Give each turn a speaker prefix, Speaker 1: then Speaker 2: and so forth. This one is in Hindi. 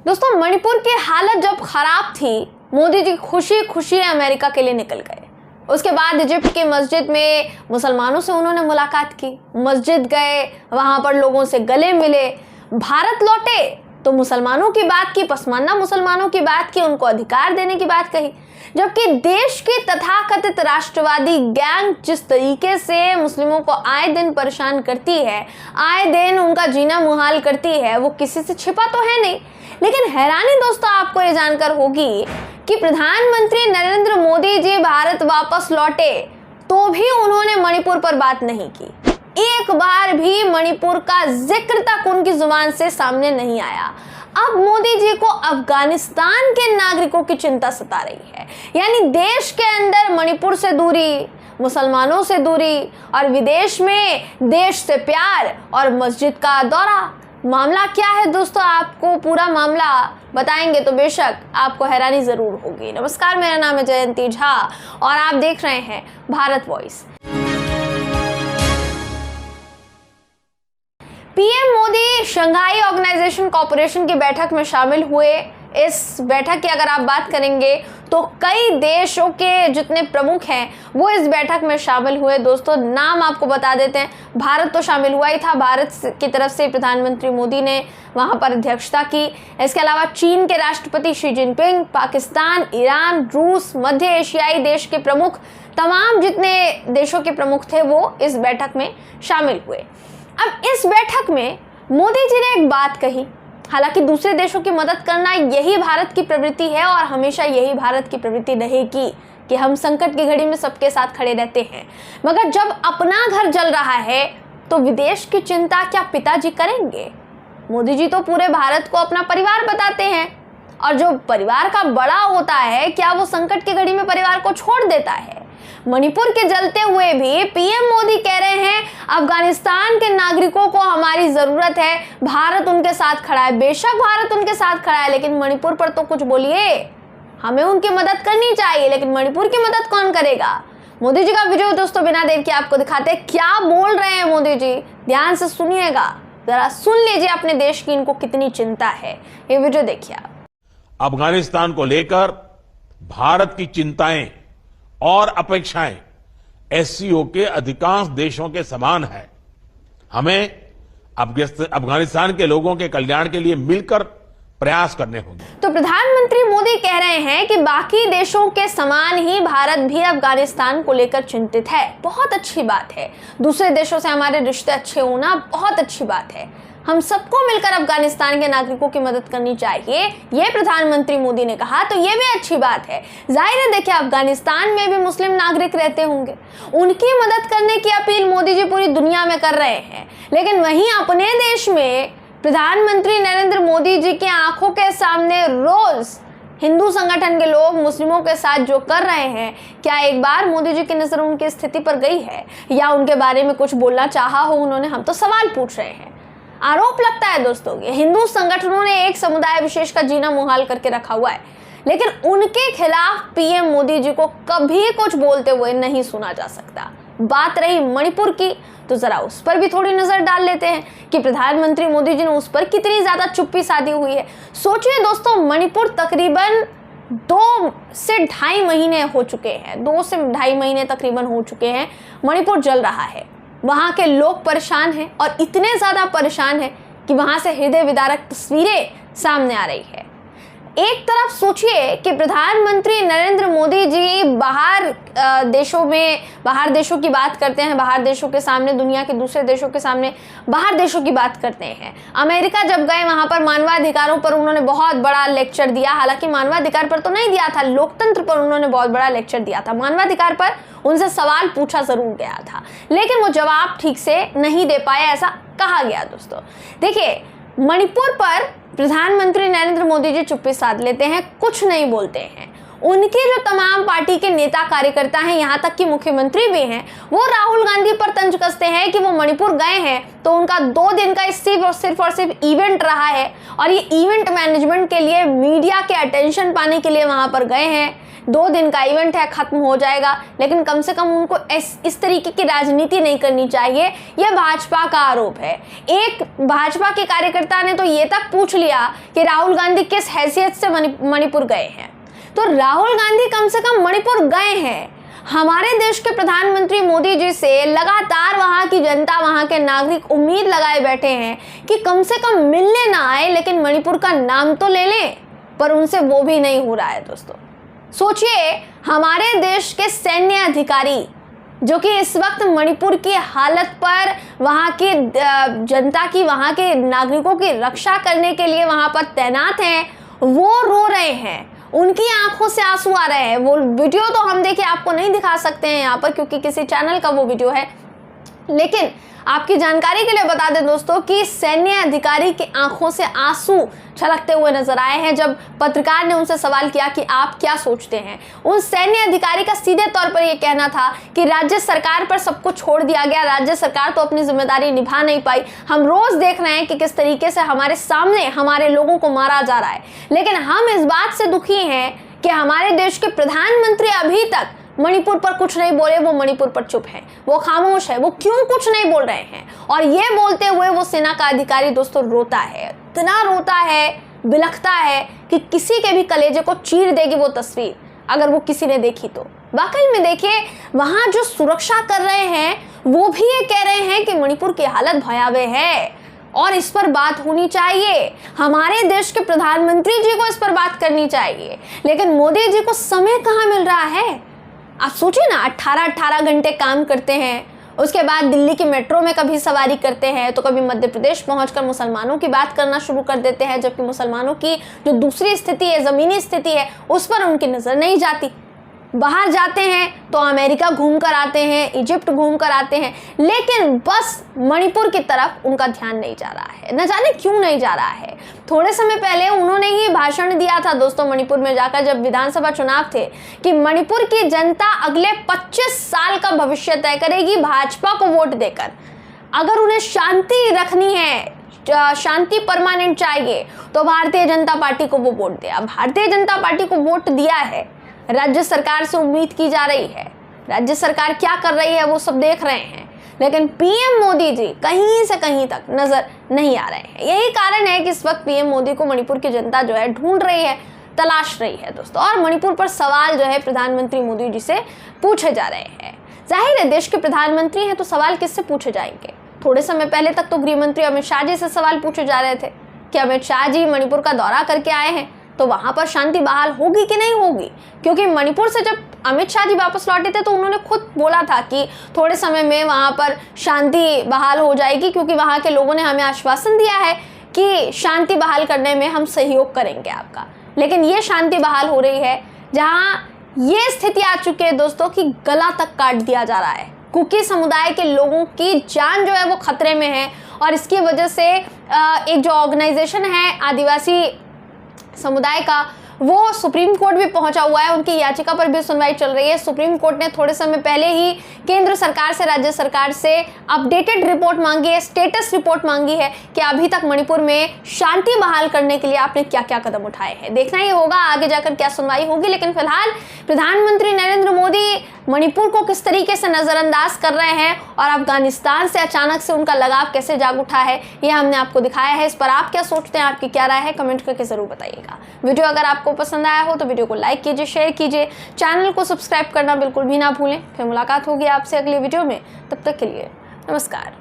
Speaker 1: दोस्तों, मणिपुर की हालत जब खराब थी, मोदी जी खुशी खुशी अमेरिका के लिए निकल गए। उसके बाद इजिप्ट की मस्जिद में मुसलमानों से उन्होंने मुलाकात की, मस्जिद गए, वहां पर लोगों से गले मिले। भारत लौटे तो मुसलमानों की बात की, पसमानदा मुसलमानों की बात की, उनको अधिकार देने की बात कही। जबकि देश की तथाकथित राष्ट्रवादी गैंग जिस तरीके से मुस्लिमों को आए दिन परेशान करती है, आए दिन उनका जीना मुहाल करती है, वो किसी से छिपा तो है नहीं। लेकिन हैरानी दोस्तों आपको ये जानकर होगी कि प्रधानमंत्री नरेंद्र मोदी जी भारत वापस लौटे तो भी उन्होंने मणिपुर पर बात नहीं की। एक बार भी मणिपुर का जिक्र तक उनकी जुबान से सामने नहीं आया। अब मोदी जी को अफगानिस्तान के नागरिकों की चिंता सता रही है, यानी देश के अंदर मणिपुर से दूरी, मुसलमानों से दूरी और विदेश में देश से प्यार और मस्जिद का दौरा। मामला क्या है दोस्तों, आपको पूरा मामला बताएंगे तो बेशक आपको हैरानी जरूर होगी। नमस्कार, मेरा नाम है जयंती झा और आप देख रहे हैं Bharat Voice. PM Modi Shanghai Organisation Corporation की बैठक में शामिल हुए। इस बैठक की अगर आप बात करेंगे तो कई देशों के जितने प्रमुख हैं वो इस बैठक में शामिल हुए। दोस्तों, नाम आपको बता देते हैं, भारत तो शामिल हुआ ही था, भारत की तरफ से प्रधानमंत्री मोदी ने वहां पर अध्यक्षता की। इसके अलावा चीन के राष्ट्रपति शी जिनपिंग, पाकिस्तान, ईरान, रूस, मध्य एशियाई देश के प्रमुख, तमाम जितने देशों के प्रमुख थे वो इस बैठक में शामिल हुए। अब इस बैठक में मोदी जी ने एक बात कही, हालांकि दूसरे देशों की मदद करना यही भारत की प्रवृत्ति है और हमेशा यही भारत की प्रवृत्ति रहेगी कि हम संकट की घड़ी में सबके साथ खड़े रहते हैं। मगर जब अपना घर जल रहा है तो विदेश की चिंता क्या पिताजी करेंगे? मोदी जी तो पूरे भारत को अपना परिवार बताते हैं और जो परिवार का बड़ा होता है क्या वो संकट की घड़ी में परिवार को छोड़ देता है? मणिपुर के जलते हुए भी पीएम मोदी कह रहे हैं अफगानिस्तान के नागरिकों को हमारी जरूरत है, भारत उनके साथ खड़ा है। बेशक भारत उनके साथ खड़ा है, लेकिन मणिपुर पर तो कुछ बोलिए। हमें उनकी मदद करनी चाहिए, लेकिन मणिपुर की मदद कौन करेगा? मोदी जी का वीडियो दोस्तों बिना देर के आपको दिखाते हैं क्या बोल रहे हैं मोदी जी। ध्यान से सुनिएगा, जरा सुन लीजिए अपने देश की इनको कितनी चिंता है। ये वीडियो देखिए आप।
Speaker 2: अफगानिस्तान को लेकर भारत की चिंताएं और अपेक्षाएं एससीओ के अधिकांश देशों के समान है। हमें अफगानिस्तान के लोगों के कल्याण के लिए मिलकर प्रयास करने होंगे।
Speaker 1: तो प्रधानमंत्री मोदी कह रहे हैं कि बाकी देशों के समान ही भारत भी अफगानिस्तान को लेकर चिंतित है। बहुत अच्छी बात है, दूसरे देशों से हमारे रिश्ते अच्छे होना बहुत अच्छी बात है। हम सबको मिलकर अफगानिस्तान के नागरिकों की मदद करनी चाहिए, ये प्रधानमंत्री मोदी ने कहा, तो ये भी अच्छी बात है। जाहिर है, देखिए अफगानिस्तान में भी मुस्लिम नागरिक रहते होंगे, उनकी मदद करने की अपील मोदी जी पूरी दुनिया में कर रहे हैं। लेकिन वहीं अपने देश में प्रधानमंत्री नरेंद्र मोदी जी की आंखों के सामने रोज हिंदू संगठन के लोग मुस्लिमों के साथ जो कर रहे हैं, क्या एक बार मोदी जी की नजर उनकी स्थिति पर गई है या उनके बारे में कुछ बोलना चाहा हो उन्होंने? हम तो सवाल पूछ रहे हैं। आरोप लगता है दोस्तों ये हिंदू संगठनों ने एक समुदाय विशेष का जीना मुहाल करके रखा हुआ है, लेकिन उनके खिलाफ पीएम मोदी जी को कभी कुछ बोलते हुए नहीं सुना जा सकता। बात रही मणिपुर की, तो जरा उस पर भी थोड़ी नजर डाल लेते हैं कि प्रधानमंत्री मोदी जी ने उस पर कितनी ज्यादा चुप्पी साधी हुई है। सोचिए दोस्तों, मणिपुर तकरीबन 2 से ढाई महीने हो चुके हैं, 2 से ढाई महीने तकरीबन हो चुके हैं मणिपुर जल रहा है। वहां के लोग परेशान हैं और इतने ज्यादा परेशान हैं कि वहां से हृदय विदारक तस्वीरें सामने आ रही है। एक तरफ सोचिए कि प्रधानमंत्री नरेंद्र मोदी जी बाहर देशों की बात करते हैं, बाहर देशों के सामने, दुनिया के दूसरे देशों के सामने बाहर देशों की बात करते हैं। अमेरिका जब गए वहां पर मानवाधिकारों पर उन्होंने बहुत बड़ा लेक्चर दिया, हालांकि मानवाधिकार पर तो नहीं दिया था, लोकतंत्र पर उन्होंने बहुत बड़ा लेक्चर दिया था। मानवाधिकार पर उनसे सवाल पूछा जरूर गया था, लेकिन वो जवाब ठीक से नहीं दे पाए, ऐसा कहा गया। दोस्तों देखिए, मणिपुर पर प्रधानमंत्री नरेंद्र मोदी जी चुप्पी साध लेते हैं, कुछ नहीं बोलते हैं। उनके जो तमाम पार्टी के नेता कार्यकर्ता हैं, यहाँ तक कि मुख्यमंत्री भी हैं, वो राहुल गांधी पर तंज कसते हैं कि वो मणिपुर गए हैं तो उनका 2 दिन का सिर्फ और सिर्फ इवेंट रहा है और ये इवेंट मैनेजमेंट के लिए, मीडिया के अटेंशन पाने के लिए वहां पर गए हैं। 2 दिन का इवेंट है, खत्म हो जाएगा। लेकिन कम से कम उनको इस तरीके की राजनीति नहीं करनी चाहिए। यह भाजपा का आरोप है। एक भाजपा के कार्यकर्ता ने तो ये तक पूछ लिया कि राहुल गांधी किस हैसियत से मणिपुर गए हैं। तो राहुल गांधी कम से कम मणिपुर गए हैं। हमारे देश के प्रधानमंत्री मोदी जी से लगातार वहां की जनता, वहां के नागरिक उम्मीद लगाए बैठे हैं कि कम से कम मिलने ना आए लेकिन मणिपुर का नाम तो ले लें, पर उनसे वो भी नहीं हो रहा है। दोस्तों सोचिए, हमारे देश के सैन्य अधिकारी जो कि इस वक्त मणिपुर की हालत पर, वहां की जनता की, वहां के नागरिकों की रक्षा करने के लिए वहां पर तैनात हैं, वो रो रहे हैं। उनकी आंखों से आंसू आ रहे हैं। वो वीडियो तो हम देखिए आपको नहीं दिखा सकते हैं यहाँ पर क्योंकि किसी चैनल का वो वीडियो है, लेकिन आपकी जानकारी के लिए बता दें दोस्तों कि सैन्य अधिकारी की आंखों से आंसू छलकते हुए नजर आए हैं जब पत्रकार ने उनसे सवाल किया कि आप क्या सोचते हैं। उन सैन्य अधिकारी का सीधे तौर पर यह कहना था कि राज्य सरकार पर सब कुछ छोड़ दिया गया, राज्य सरकार तो अपनी जिम्मेदारी निभा नहीं पाई। हम रोज देख रहे हैं कि किस तरीके से हमारे सामने हमारे लोगों को मारा जा रहा है, लेकिन हम इस बात से दुखी हैं कि हमारे देश के प्रधानमंत्री अभी तक मणिपुर पर कुछ नहीं बोले। वो मणिपुर पर चुप है, वो खामोश है। वो क्यों कुछ नहीं बोल रहे हैं? और ये बोलते हुए वो सेना का अधिकारी दोस्तों रोता है, इतना रोता है, बिलखता है कि किसी के भी कलेजे को चीर देगी वो तस्वीर अगर वो किसी ने देखी तो। वाकई में देखिए, वहां जो सुरक्षा कर रहे हैं वो भी ये कह रहे हैं कि मणिपुर की हालत भयावह है और इस पर बात होनी चाहिए। हमारे देश के प्रधानमंत्री जी को इस पर बात करनी चाहिए, लेकिन मोदी जी को समय कहाँ मिल रहा है? आप सोचिए ना, 18 घंटे काम करते हैं, उसके बाद दिल्ली की मेट्रो में कभी सवारी करते हैं तो कभी मध्य प्रदेश पहुंचकर मुसलमानों की बात करना शुरू कर देते हैं, जबकि मुसलमानों की जो दूसरी स्थिति है, ज़मीनी स्थिति है, उस पर उनकी नज़र नहीं जाती। बाहर जाते हैं तो अमेरिका घूम कर आते हैं, इजिप्ट घूम कर आते हैं, लेकिन बस मणिपुर की तरफ उनका ध्यान नहीं जा रहा है। न जाने क्यों नहीं जा रहा है। थोड़े समय पहले उन्होंने ही भाषण दिया था दोस्तों मणिपुर में जाकर, जब विधानसभा चुनाव थे, कि मणिपुर की जनता अगले 25 साल का भविष्य तय करेगी भाजपा को वोट देकर। अगर उन्हें शांति रखनी है, शांति परमानेंट चाहिए, तो भारतीय जनता पार्टी को वो वोट दिया। भारतीय जनता पार्टी को वोट दिया है, राज्य सरकार से उम्मीद की जा रही है। राज्य सरकार क्या कर रही है वो सब देख रहे हैं, लेकिन पीएम मोदी जी कहीं से कहीं तक नजर नहीं आ रहे हैं। यही कारण है कि इस वक्त पीएम मोदी को मणिपुर की जनता जो है ढूंढ रही है, तलाश रही है दोस्तों। और मणिपुर पर सवाल जो है प्रधानमंत्री मोदी जी से पूछे जा रहे हैं। जाहिर है, देश के प्रधानमंत्री हैं तो सवाल किससे पूछे जाएंगे? थोड़े समय पहले तक तो गृह मंत्री अमित शाह जी से सवाल पूछे जा रहे थे कि अमित शाह जी मणिपुर का दौरा करके आए हैं तो वहां पर शांति बहाल होगी कि नहीं होगी, क्योंकि मणिपुर से जब अमित शाह जी वापस लौटे थे तो उन्होंने खुद बोला था कि थोड़े समय में वहां पर शांति बहाल हो जाएगी, क्योंकि वहां के लोगों ने हमें आश्वासन दिया है कि शांति बहाल करने में हम सहयोग करेंगे आपका। लेकिन ये शांति बहाल हो रही है जहां ये स्थिति आ चुकी है दोस्तों कि गला तक काट दिया जा रहा है। कुकी समुदाय के लोगों की जान जो है वो खतरे में है और इसकी वजह से एक जो ऑर्गेनाइजेशन है आदिवासी समुदाय का, वो सुप्रीम कोर्ट भी पहुंचा हुआ है। उनकी याचिका पर भी सुनवाई चल रही है। सुप्रीम कोर्ट ने थोड़े समय पहले ही केंद्र सरकार से, राज्य सरकार से अपडेटेड रिपोर्ट मांगी है, स्टेटस रिपोर्ट मांगी है कि अभी तक मणिपुर में शांति बहाल करने के लिए आपने क्या क्या कदम उठाए हैं। देखना ही होगा आगे जाकर क्या सुनवाई होगी, लेकिन फिलहाल प्रधानमंत्री नरेंद्र मोदी मणिपुर को किस तरीके से नजरअंदाज कर रहे हैं और अफगानिस्तान से अचानक से उनका लगाव कैसे जाग उठा है, यह हमने आपको दिखाया है। इस पर आप क्या सोचते हैं, आपकी क्या राय है, कमेंट करके जरूर बताइएगा। वीडियो अगर आपको पसंद आया हो तो वीडियो को लाइक कीजिए, शेयर कीजिए, चैनल को सब्सक्राइब करना बिल्कुल भी ना भूलें। फिर मुलाकात होगी आपसे अगली वीडियो में, तब तक के लिए नमस्कार।